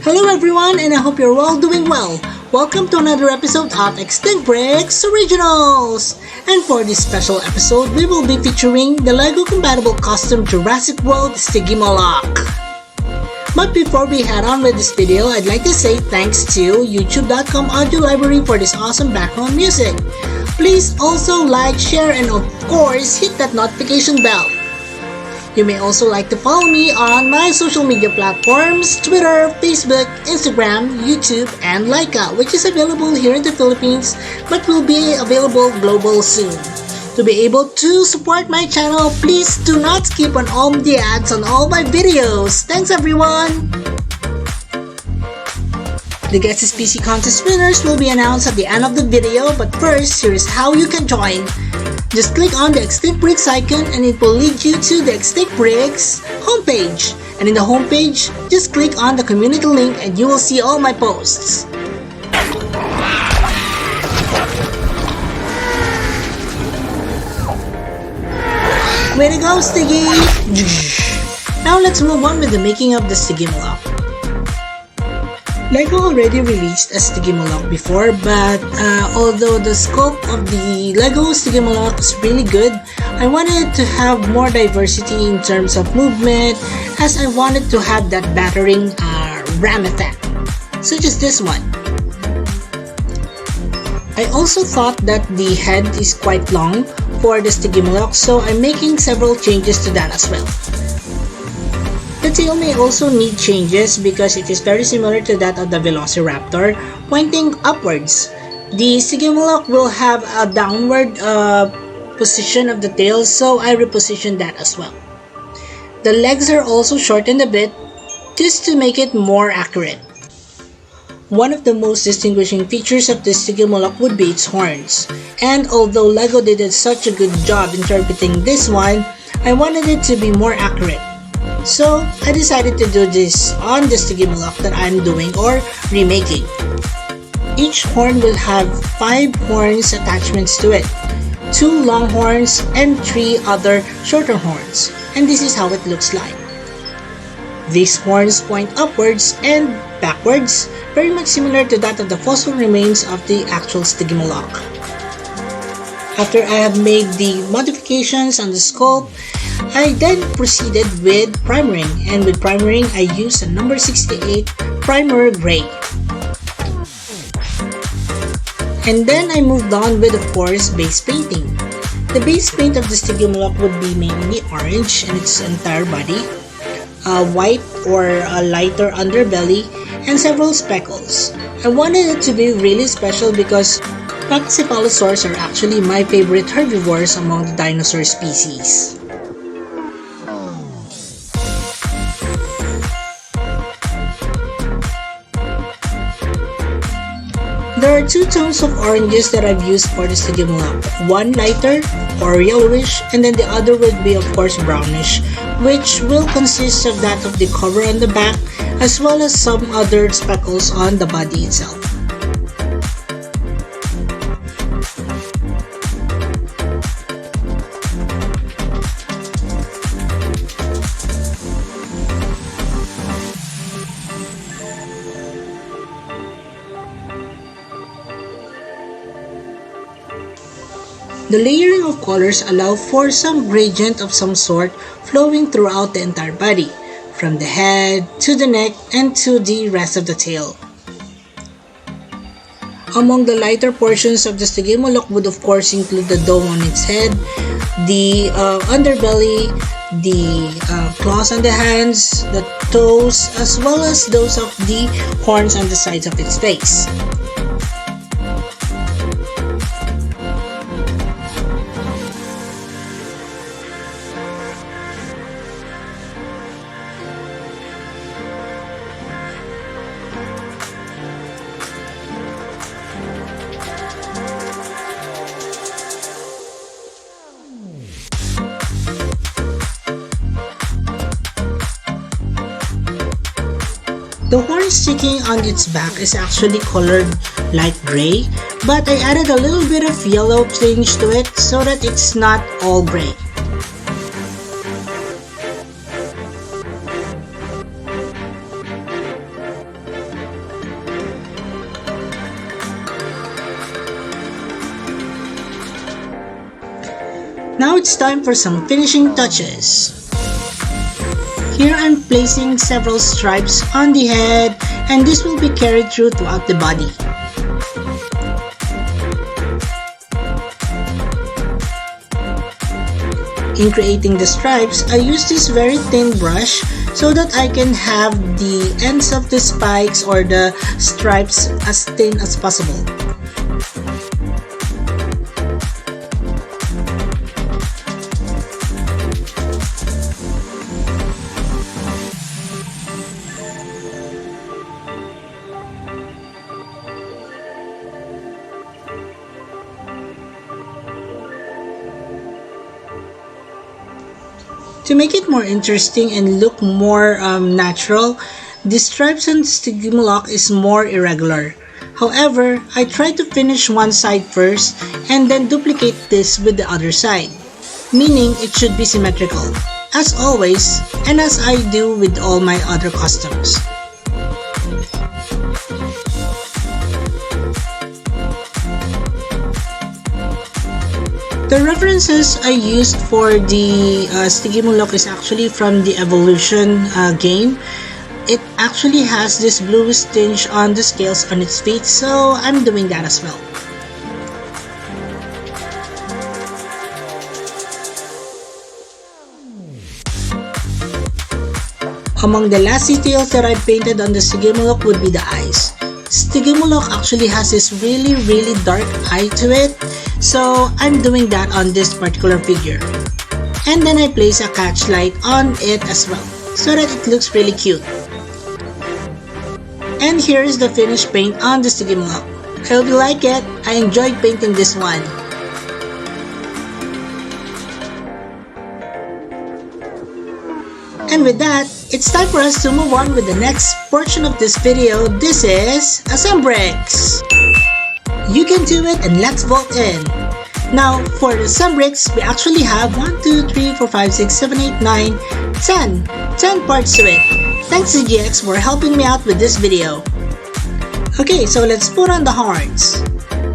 Hello everyone, and I hope you're all doing well. Welcome to another episode of Extinct Bricks Originals! And for this special episode, we will be featuring the LEGO compatible custom Jurassic World Stygimoloch. But before we head on with this video, I'd like to say thanks to youtube.com audio library for this awesome background music. Please also like, share, and of course, hit that notification bell. You may also like to follow me on my social media platforms, Twitter, Facebook, Instagram, YouTube, and LYKA, which is available here in the Philippines but will be available global soon. To be able to support my channel, please do not skip on all the ads on all my videos. Thanks everyone! The Guess This PC contest winners will be announced at the end of the video, but first, here is how you can join. Just click on the Extinct Bricks icon and it will lead you to the Extinct Bricks homepage. And in the homepage, just click on the community link and you will see all my posts. Way to go, Stiggy! Now let's move on with the making of the Stygimoloch. LEGO already released a Stygimoloch before, but although the scope of the LEGO Stygimoloch is really good, I wanted to have more diversity in terms of movement, as I wanted to have that battering ram effect, such as this one. I also thought that the head is quite long for the Stygimoloch, so I'm making several changes to that as well. The tail may also need changes because it is very similar to that of the Velociraptor, pointing upwards. The Stygimoloch will have a downward position of the tail, so I repositioned that as well. The legs are also shortened a bit, just to make it more accurate. One of the most distinguishing features of the Stygimoloch would be its horns, and although LEGO did such a good job interpreting this one, I wanted it to be more accurate. So, I decided to do this on the Stygimoloch that I'm doing or remaking. Each horn will have 5 horns attachments to it, 2 long horns and 3 other shorter horns, and this is how it looks like. These horns point upwards and backwards, very much similar to that of the fossil remains of the actual Stygimoloch. After I have made the modifications on the sculpt, I then proceeded with primering, and with primering I used a number 68 primer gray. And then I moved on with, of course, base painting. The base paint of the Stygimoloch would be mainly orange in its entire body, white or a lighter underbelly, and several speckles. I wanted it to be really special because Pachycephalosaurs are actually my favorite herbivores among the dinosaur species. There are 2 tones of oranges that I've used for the Stygimoloch. One lighter or yellowish, and then the other would be of course brownish, which will consist of that of the cover on the back as well as some other speckles on the body itself. The layering of colors allow for some gradient of some sort flowing throughout the entire body, from the head to the neck and to the rest of the tail. Among the lighter portions of the Stygimoloch would of course include the dome on its head, the underbelly, the claws on the hands, the toes, as well as those of the horns on the sides of its face. The horn sticking on its back is actually colored light gray, but I added a little bit of yellow tinge to it so that it's not all gray. Now it's time for some finishing touches. Here I'm placing several stripes on the head, and this will be carried through throughout the body. In creating the stripes, I use this very thin brush so that I can have the ends of the spikes or the stripes as thin as possible. To make it more interesting and look more natural, the stripes on Stygimoloch is more irregular. However, I try to finish one side first and then duplicate this with the other side, meaning it should be symmetrical, as always, and as I do with all my other costumes. The references I used for the Stygimoloch is actually from the Evolution game. It actually has this bluish tinge on the scales on its feet, so I'm doing that as well. Among the last details that I painted on the Stygimoloch would be the eyes. Stygimoloch actually has this really dark eye to it, so I'm doing that on this particular figure. And then I place a catch light on it as well, so that it looks really cute. And here is the finished paint on the Stygimoloch. I hope you like it. I enjoyed painting this one. And with that, it's time for us to move on with the next portion of this video. This is Assembrix. You can do it, and let's vote in. Now, for the Assembrix, we actually have 1, 2, 3, 4, 5, 6, 7, 8, 9, 10. 10 parts to it. Thanks CGX for helping me out with this video. Okay, so let's put on the horns.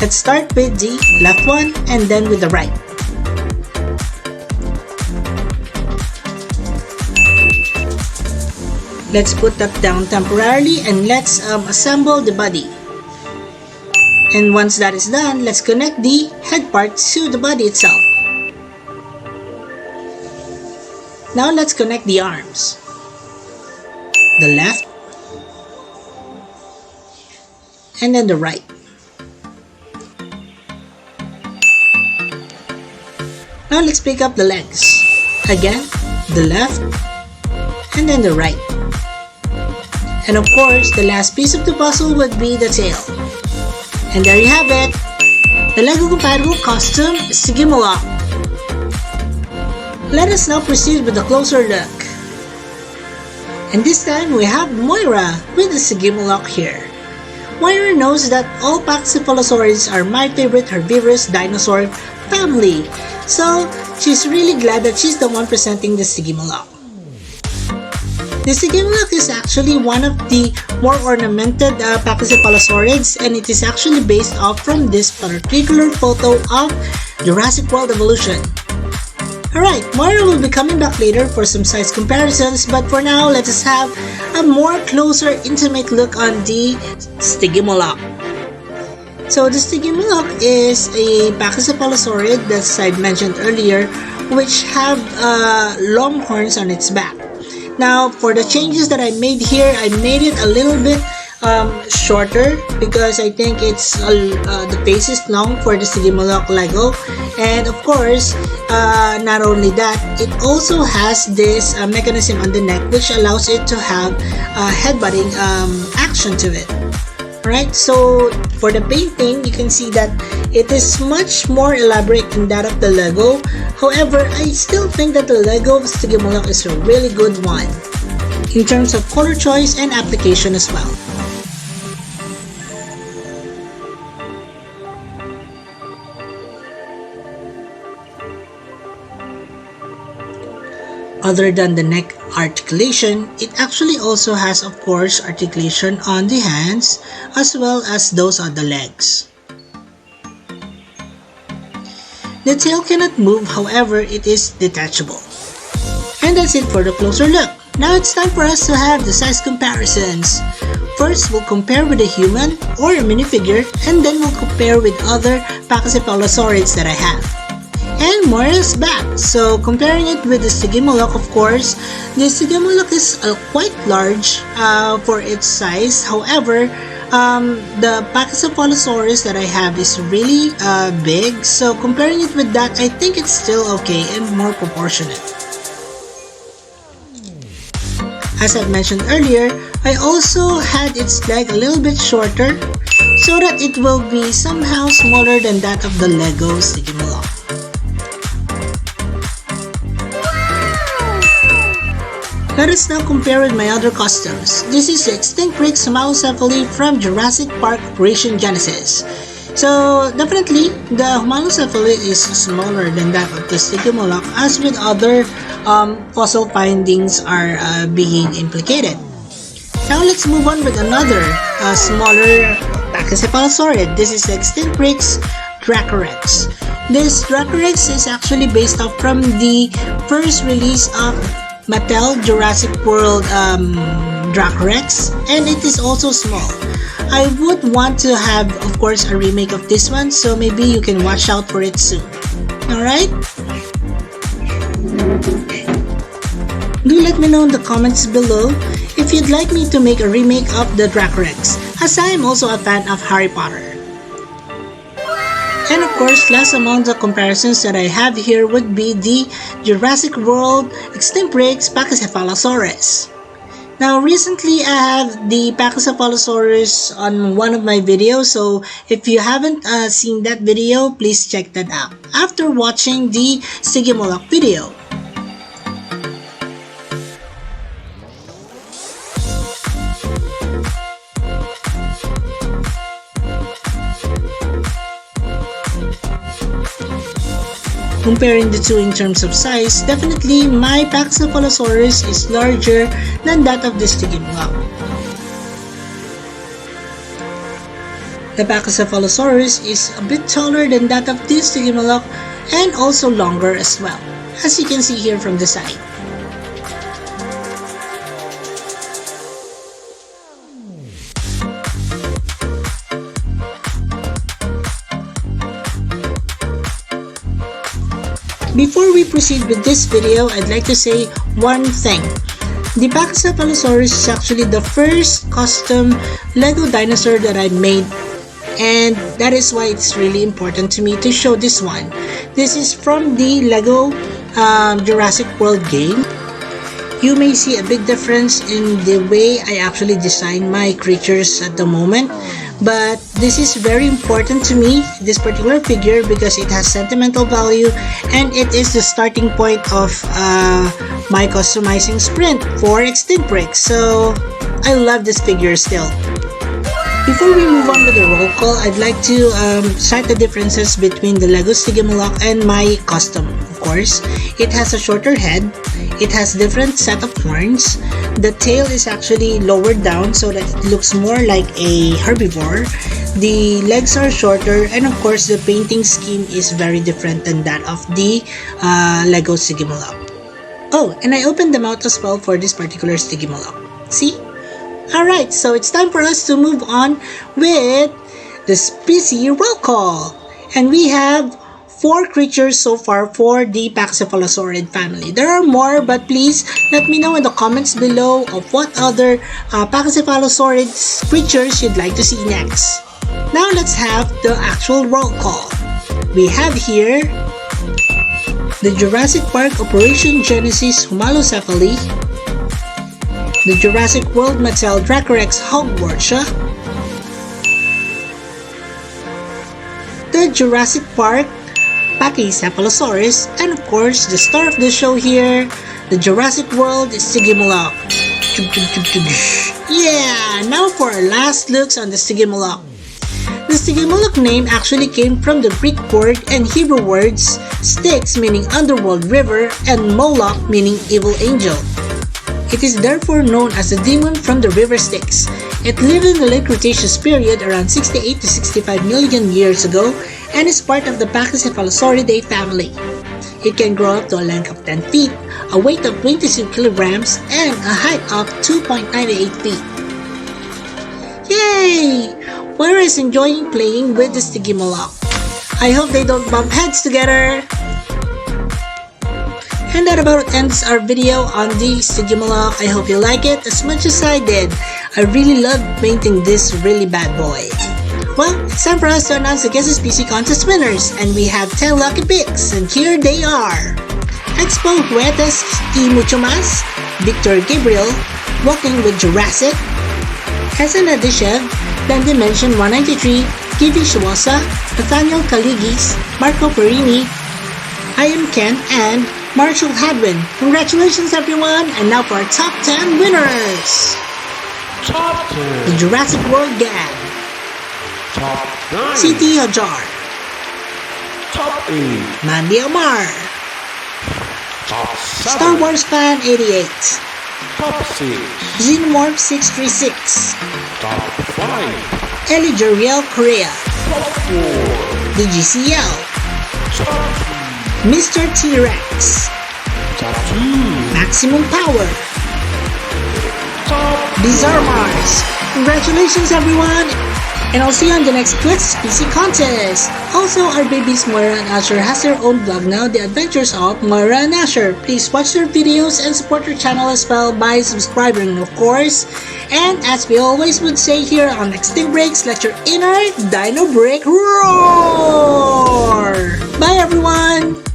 Let's start with the left one and then with the right. Let's put that down temporarily and let's assemble the body. And once that is done, let's connect the head part to the body itself. Now let's connect the arms. The left and then the right. Now let's pick up the legs. Again, the left and then the right. And of course, the last piece of the puzzle would be the tail. And there you have it, the LEGO compatible costume Stygimoloch. Let us now proceed with a closer look. And this time we have Moira with the Stygimoloch here. Moira knows that all Pachycephalosaurids are my favorite herbivorous dinosaur family, so she's really glad that she's the one presenting the Stygimoloch. The Stygimoloch is actually one of the more ornamented Pachycephalosaurids, and it is actually based off from this particular photo of Jurassic World Evolution. Alright, Moira will be coming back later for some size comparisons, but for now, let us have a more closer, intimate look on the Stygimoloch. So the Stygimoloch is a Pachycephalosaurid, as I mentioned earlier, which have long horns on its back. Now, for the changes that I made here, I made it a little bit shorter because I think it's the face is long for the Stygimoloch Lego, and of course, not only that, it also has this mechanism on the neck which allows it to have headbutting action to it. Alright, so for the painting, you can see that it is much more elaborate than that of the Lego. However, I still think that the Lego Stygimoloch is a really good one in terms of color choice and application as well. Other than the neck articulation, it actually also has, of course, articulation on the hands as well as those on the legs. The tail cannot move, however, it is detachable. And that's it for the closer look. Now it's time for us to have the size comparisons. First, we'll compare with a human or a minifigure, and then we'll compare with other Pachycephalosaurids that I have. And more is back. So comparing it with the Stygimoloch, of course, the Stygimoloch is quite large for its size. However, the Pachycephalosaurus that I have is really big. So comparing it with that, I think it's still okay and more proportionate. As I mentioned earlier, I also had its leg a little bit shorter so that it will be somehow smaller than that of the Lego Stygimoloch. Let us now compare with my other costumes. This is the Extinct Rex Humalocephaly from Jurassic Park Operation Genesis. So definitely, the Humalocephaly is smaller than that of the Stygimoloch, as with other fossil findings are being implicated. Now let's move on with another smaller Pachycephalosaurid. This is the Extinct Rex Dracorex. This Dracorex is actually based off from the first release of Mattel Jurassic World Dracorex, and it is also small. I would want to have, of course, a remake of this one, so maybe you can watch out for it soon. Alright? Do let me know in the comments below if you'd like me to make a remake of the Dracorex, as I am also a fan of Harry Potter. And of course, last among the comparisons that I have here would be the Jurassic World Extinct Rex Pachycephalosaurus. Now recently I have the Pachycephalosaurus on one of my videos, so if you haven't seen that video, please check that out after watching the Stygimoloch video. Comparing the two in terms of size, definitely my Pachycephalosaurus is larger than that of the Stygimoloch. The Pachycephalosaurus is a bit taller than that of the Stygimoloch and also longer as well, as you can see here from the side. Before we proceed with this video, I'd like to say one thing. The Pachycephalosaurus is actually the first custom Lego dinosaur that I made, and that is why it's really important to me to show this one. This is from the Lego Jurassic World game. You may see a big difference in the way I actually design my creatures at the moment. But this is very important to me, this particular figure, because it has sentimental value and it is the starting point of my customizing sprint for Extinct Rex. So I love this figure still. Before we move on with the roll call, I'd like to cite the differences between the Lego Stygimoloch and my custom. Of course, it has a shorter head, it has different set of horns, the tail is actually lowered down so that it looks more like a herbivore, the legs are shorter, and of course the painting scheme is very different than that of the Lego Stygimoloch. Oh, and I opened the mouth as well for this particular Stygimoloch. See? Alright, so it's time for us to move on with the species roll call. And we have 4 creatures so far for the Pachycephalosaurid family. There are more, but please let me know in the comments below of what other Pachycephalosaurid creatures you'd like to see next. Now let's have the actual roll call. We have here the Jurassic Park Operation Genesis Humalocephaly, the Jurassic World Mattel Dracorex Hogwartsha, the Jurassic Park Pachycephalosaurus, and of course the star of the show here, the Jurassic World Stygimoloch. Yeah, now for our last looks on the Stygimoloch. The Stygimoloch name actually came from the Greek word and Hebrew words Styx meaning underworld river and Moloch meaning evil angel. It is therefore known as the demon from the river Styx. It lived in the late Cretaceous period around 68 to 65 million years ago and is part of the Pachycephalosauridae family. It can grow up to a length of 10 feet, a weight of 22 kilograms, and a height of 2.98 feet. Yay! Moira is enjoying playing with the Stygimoloch. I hope they don't bump heads together. And that about ends our video on the Stygimoloch. I hope you like it as much as I did. I really loved painting this really bad boy. Well, it's time for us to announce the Guess PC contest winners, and we have 10 lucky picks, and here they are. Expo Juguetes y Mucho Más, Victor Gabriel, Walking with Jurassic, Hasan Adishev, Dan Dimension 193, Kivi Shiwasa, Nathaniel Kaligis, Marco Perini, I Am Ken, and Marshall Hadwin. Congratulations everyone, and now for our top 10 winners. Top 10. The Jurassic World Gang, Top 9. CT Hajar, Top 8. Mandy Omar, Top 7. Star Wars Fan 88, Top 6. Xenomorph 636, Top 5. Ellie Jeriel Correa, Top 4. DGCL, Top 3. Mr. T-Rex, Top 2. Maximum Power, Top Bizarre Mars. Congratulations everyone! And I'll see you on the next Guess PC contest! Also, our babies Moira and Asher has their own vlog now, The Adventures of Moira and Asher. Please watch their videos and support their channel as well by subscribing, of course. And as we always would say here on Extinct Breaks, let your inner dino break roar! Bye everyone!